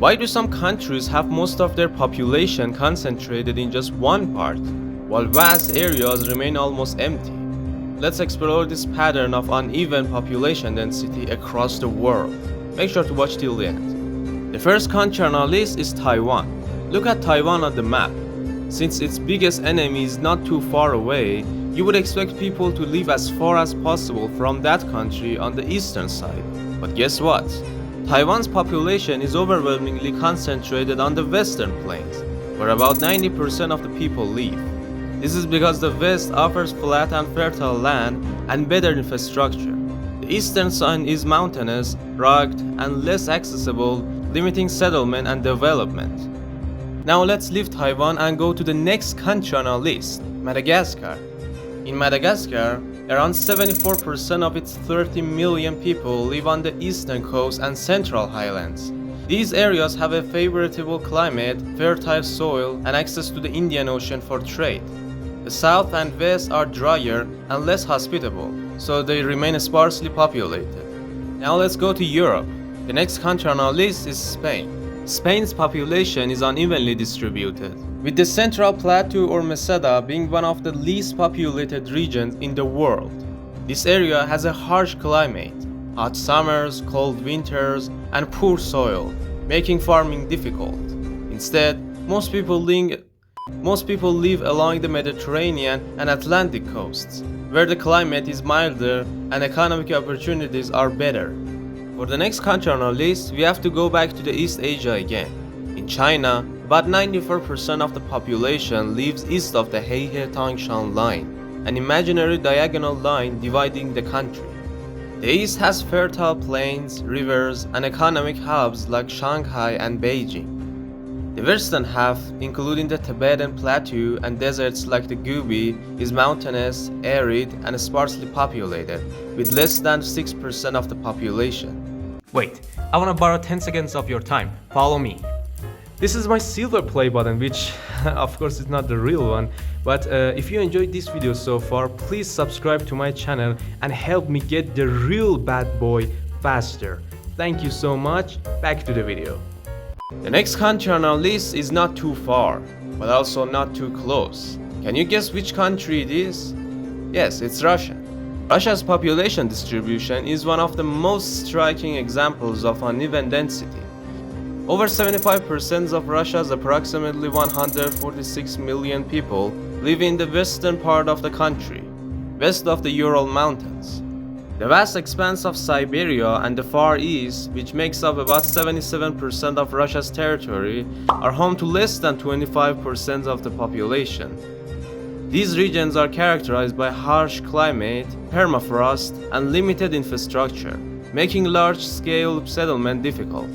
Why do some countries have most of their population concentrated in just one part, while vast areas remain almost empty? Let's explore this pattern of uneven population density across the world. Make sure to watch till the end. The first country on our list is Taiwan. Look at Taiwan on the map. Since its biggest enemy is not too far away, you would expect people to live as far as possible from that country on the eastern side. But guess what? Taiwan's population is overwhelmingly concentrated on the western plains, where about 90% of the people live. This is because the west offers flat and fertile land and better infrastructure. The eastern side is mountainous, rugged, and less accessible, limiting settlement and development. Now let's leave Taiwan and go to the next country on our list, Madagascar. In Madagascar, around 74% of its 30 million people live on the eastern coast and central highlands. These areas have a favorable climate, fertile soil, and access to the Indian Ocean for trade. The south and west are drier and less hospitable, so they remain sparsely populated. Now let's go to Europe. The next country on our list is Spain. Spain's population is unevenly distributed, with the Central Plateau or Meseta being one of the least populated regions in the world. This area has a harsh climate, hot summers, cold winters, and poor soil, making farming difficult. Instead, most people live along the Mediterranean and Atlantic coasts, where the climate is milder and economic opportunities are better. For the next country on our list, we have to go back to the East Asia again. In China, about 94% of the population lives east of the Heihe-Tangshan line, an imaginary diagonal line dividing the country. The east has fertile plains, rivers, and economic hubs like Shanghai and Beijing. The western half, including the Tibetan Plateau and deserts like the Gobi, is mountainous, arid, and sparsely populated, with less than 6% of the population. Wait, I wanna borrow 10 seconds of your time. Follow me. This is my silver play button, which of course is not the real one, but if you enjoyed this video so far, please subscribe to my channel and help me get the real bad boy faster. Thank you so much. Back to the video. The next country on our list is not too far, but also not too close. Can you guess which country it is? Yes, it's Russia. Russia's population distribution is one of the most striking examples of uneven density. Over 75% of Russia's approximately 146 million people live in the western part of the country, west of the Ural Mountains. The vast expanse of Siberia and the Far East, which makes up about 77% of Russia's territory, are home to less than 25% of the population. These regions are characterized by harsh climate, permafrost, and limited infrastructure, making large-scale settlement difficult.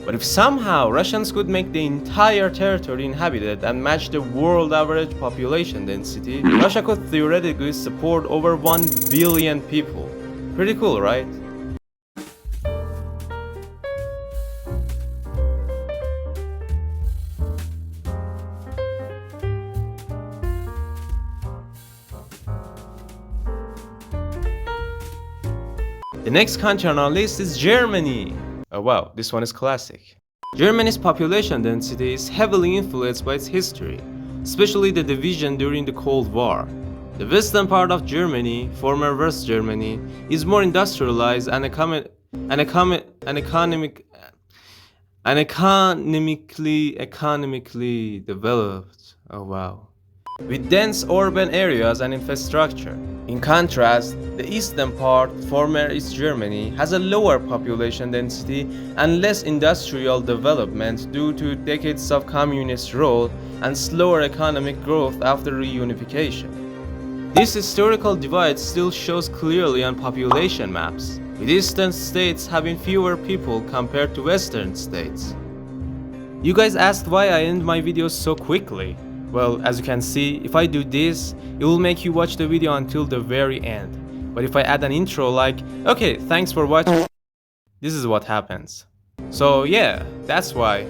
But if somehow Russians could make the entire territory inhabited and match the world average population density, Russia could theoretically support over 1 billion people. Pretty cool, right? The next country on our list is Germany. Oh wow, this one is classic. Germany's population density is heavily influenced by its history, especially the division during the Cold War. The western part of Germany, former West Germany, is more industrialized and economically developed. Oh wow. With dense urban areas and infrastructure. In contrast, the eastern part, former East Germany, has a lower population density and less industrial development due to decades of communist rule and slower economic growth after reunification. This historical divide still shows clearly on population maps, with eastern states having fewer people compared to western states. You guys asked why I end my videos so quickly. Well, as you can see, if I do this, it will make you watch the video until the very end. But if I add an intro like, okay, thanks for watching, this is what happens. So yeah, that's why.